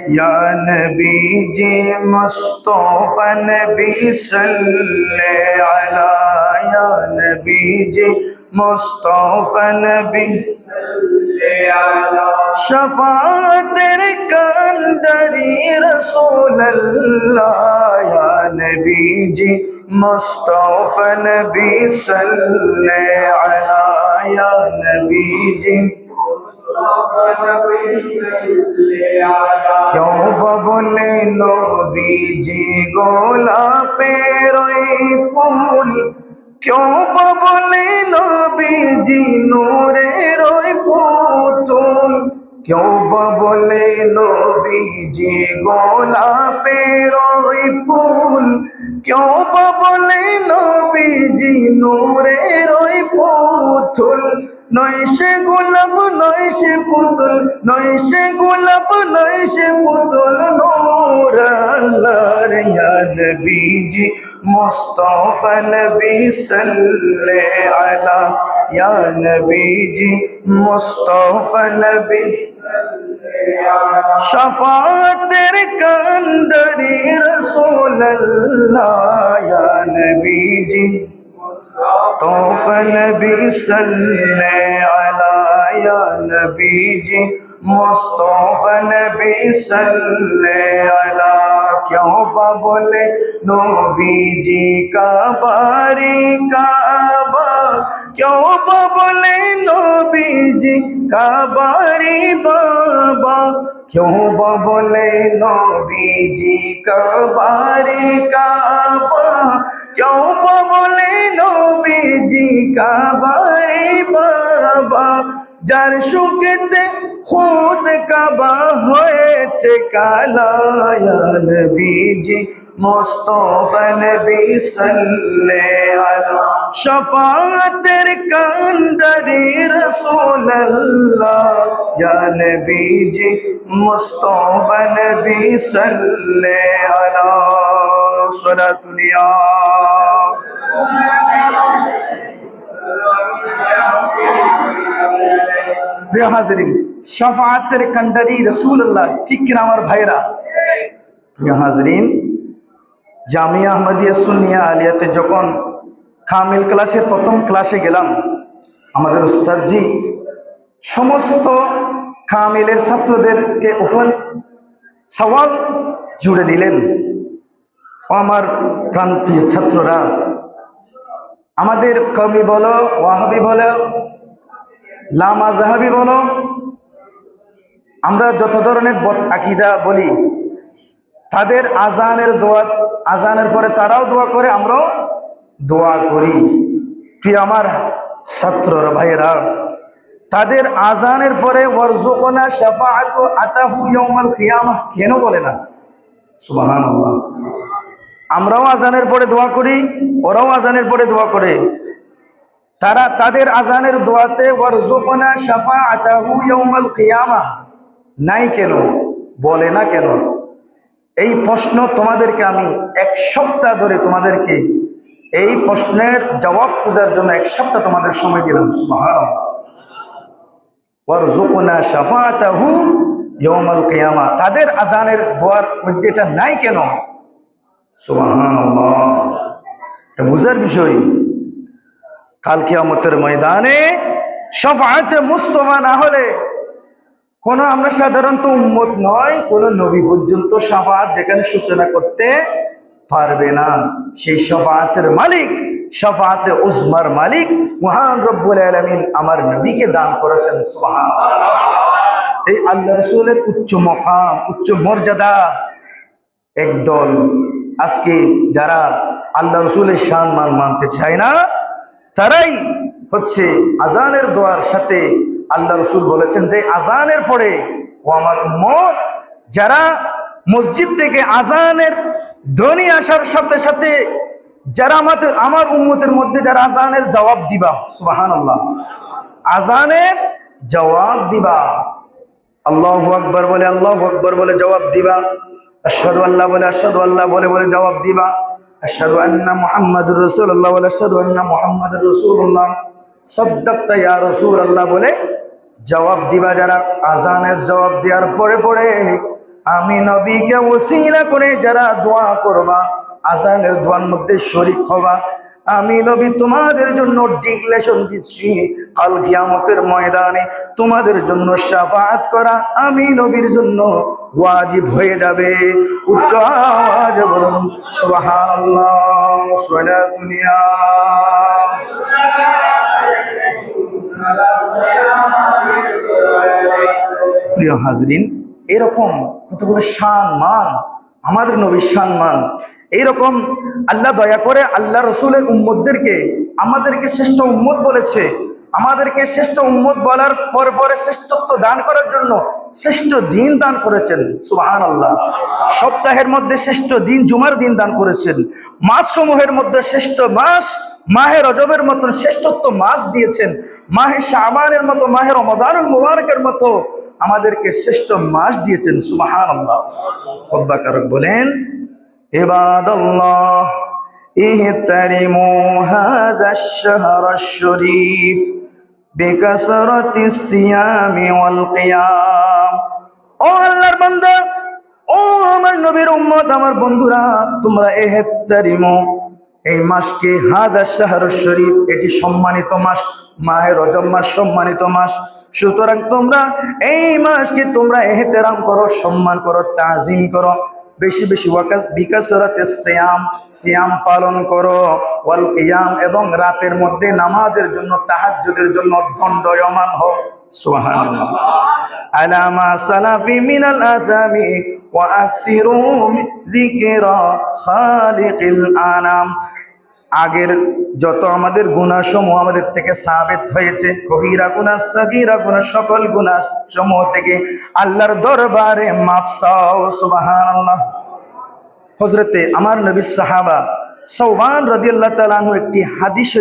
या नबी जी मुस्तफा नबी सल्ले अला, या नबी जी मुस्तफा नबी शफाअतेर कांडरी रसूल अल्लाह, या नबी जी मुस्तफा नबी सल्ले अला, या नबी जी क्यों बबले नबीजी गोलापेर फूल, क्यों बबले नबीजी नूरेर पुतुल, क्यों बबले नबीजी गोलापेर फूल, क्यों बबले नबीजी नूरेर पुतुल, नय से गोलाप नय से पुतुल, नय से गोलाप नय से पुतुल, नूर अल्लाहर या नबी जी मुस्तफा नबी सल्ले अला, या नबी जी मुस्तफा नबी शफाअतेर कांडरी रसूल अल्लाह, या नबी जी तोफा नबी सल्ले अला, या नबी जी मुस्तफा नबी सल्ले अला, क्यों बोले नबी जी का बारी काबा, क्यों बोले नबी जी का बारी बाबा, क्यों बोले नबी जी का बारी काबा, क्यों बोले नबी जी का बारी बाबा, যার শুকেতে খুদ কাবা হয়েছে কালা, ইয়া নবীজি মুস্তফা নবী সাল্লে আলা, শফাআতের কান্ডারি রাসূল আল্লাহ, ইয়া নবীজি মুস্তফা নবী সাল্লে আলা, সালাতুল ইয়া প্রিয় হাজরিন, শাফাআতের কান্ডারি রাসূলুল্লাহ, ঠিক কিনা আমার ভাইরা? প্রিয় হাজরিন, জামিয়া আহমদিয়া সুন্নিয়া আলিয়াতে যখন কামিল ক্লাসের প্রথম ক্লাসে গেলাম, আমাদের উস্তাদজি সমস্ত কামিলের ছাত্রদেরকে ওপেন সওয়াল জুড়ে দিলেন। ও আমার প্রান্তীয় ছাত্ররা, আমাদের কওমি বলো, ওয়াহাবি বলো, লামা জাহাবি বলো, আমরা যত ধরনের বদ আকীদা বলি, তাদের আজানের দোয়া, আজানের পরে তারাও দোয়া করে, আমরাও দোয়া করি। প্রিয় আমার ছাত্ররা ভাইয়েরা, তাদের আজানের পরে ওয়ারজুকনা শাফাআতু আতাহু ইয়াউমাল কিয়ামাহ কেন বলে না? সুবহানাল্লাহ। আমরাও আজানের পরে দোয়া করি, ওরাও আজানের পরে দোয়া করে। তারা তাদের আজানের দোয়াতে ওয়ারজুকনা শাফাআতাহু ইয়াউমাল কিয়ামাহ নাই কেন, বলে না কেন? এই প্রশ্ন তোমাদেরকে আমি এক সপ্তাহ ধরে তোমাদেরকে এই প্রশ্নের জবাব খোঁজার জন্য এক সপ্তাহ তোমাদের সময় দিলাম। সুবহানাল্লাহ। ওয়ারজুকনা শাফাআতাহু ইয়াউমাল কিয়ামাহ, তাদের আজানের দোয়ার মধ্যে এটা নাই কেন? সুবহানাল্লাহ। এটা বুঝার বিষয়। কাল কিয়ামতের ময়দানে শাফাআতে মুস্তফা না হলে কোন, আমরা সাধারণত উম্মত নয়, কোন নবী পর্যন্ত শাফাআত যেখানে সূচনা করতে পারবে না। সেই শাফাআতের মালিক, শাফাআতে উজমার মালিক মহান রব্বুল আলামিন আমার নবীকে দান করেছেন। সুবহানাল্লাহ। এই আল্লাহ রাসূলের উচ্চ মাকাম, উচ্চ মর্যাদা একদল আজকে যারা আল্লাহ রাসূলের শান মান মানতে চায় না, তারাই হচ্ছে আজানের দোয়ার সাথে আল্লাহ রাসূল বলেছেন যে আজানের পরে ও আমার উম্মত, যারা মসজিদ থেকে আজানের ধ্বনি আসার সাথে সাথে যারা আমার উম্মতের মধ্যে যারা আজানের জবাব দিবা, সুবহানাল্লাহ, আজানের জবাব দিবা, আল্লাহু আকবার বলে আল্লাহু আকবার বলে জবাব দিবা, আশহাদু আল্লাহ বলে আশহাদু আল্লাহ বলে বলে জবাব দিবা, আশহাদু আন্না মুহাম্মাদুর রাসূলুল্লাহ বলে আশহাদু আন্না মুহাম্মাদুর রাসূলুল্লাহ, সাদ্দাকতা ইয়া রাসূলুল্লাহ বলে জবাব দিবা যারা, আজানের জবাব দেওয়ার পরে পরে আমি নবীকে ওসিলা করে যারা দোয়া করবা, আজানের দোয়ার মধ্যে শরীক হবা, আমি নবী তোমাদের জন্য ডিক্লেরেশন দিচ্ছি, কাল কিয়ামতের ময়দানে তোমাদের জন্য শাফাআত করা আমি নবীর জন্য ওয়াজিব হয়ে যাবে। উচ্চ আওয়াজে বলুন সুবহানাল্লাহ। সালাতুনিয়া প্রিয় হাজরিন, এরকম কতগুলো সম্মান আমাদের নবীর সম্মান। এইরকম আল্লাহ দয়া করে আল্লাহ রসুলের উম্মতদেরকে আমাদেরকে শ্রেষ্ঠ উম্মত বলেছে। আমাদেরকে শ্রেষ্ঠ উম্মত বলার পরে পরে শ্রেষ্ঠত্ব দান করার জন্য শ্রেষ্ঠ দিন দান করেছেন। সুবহানাল্লাহ। সপ্তাহের মধ্যে শ্রেষ্ঠ দিন জুমার দিন দান করেছেন। মাস সমূহের মধ্যে শ্রেষ্ঠ মাস মাহে রজবের মতন শ্রেষ্ঠত্ব মাস দিয়েছেন। মাহে শাবানের মতো, মাহে রমাদানুল মুবারকের মতো আমাদেরকে শ্রেষ্ঠ মাস দিয়েছেন। সুবহানাল্লাহ। খুতবাকারক বলেন, ইবাদাল্লাহ ইহতারিমু হাযাশ শাহরাশ শরীফ বিকাসরাতিস সিয়ামি ওয়াল কিয়াম। ও আল্লাহর বান্দা, ও আমার নবীর উম্মত, আমার বন্ধুরা, তোমরা ইহতারিমু, এই মাসকে, হাযাশ শাহরুশ শরীফ, এটি সম্মানিত মাস, মাহে রজব মাস সম্মানিত মাস। সুতরাং তোমরা এই মাসকে তোমরা এহতেরাম করো, সম্মান করো, তাজিম করো, বেশি বেশি বিকাসরাতে সিয়াম পালন করো, ওয়াল কিয়াম, এবং রাতের মধ্যে নামাজের জন্য, তাহাজ্জুদের জন্য দণ্ডায়মান হও। সুবহানাল্লাহ। আলা মা সালাফি মিনাল আযামি ওয়া আকসিরু যিকরা খালিকিল আনাম। আগের যত আমাদের গুনাহ সমূহ আমাদের থেকে সাবিত হয়েছে, কবিরা গুনাহ, সাগীরা গুনাহ, সকল গুনাহ সমূহ থেকে আল্লাহর দরবারে মাফ চাও। সুবহানাল্লাহ। হযরতে আমার নবী সাহাবা সাওবান রাদিয়াল্লাহু তাআলা আনহু একটি হাদিস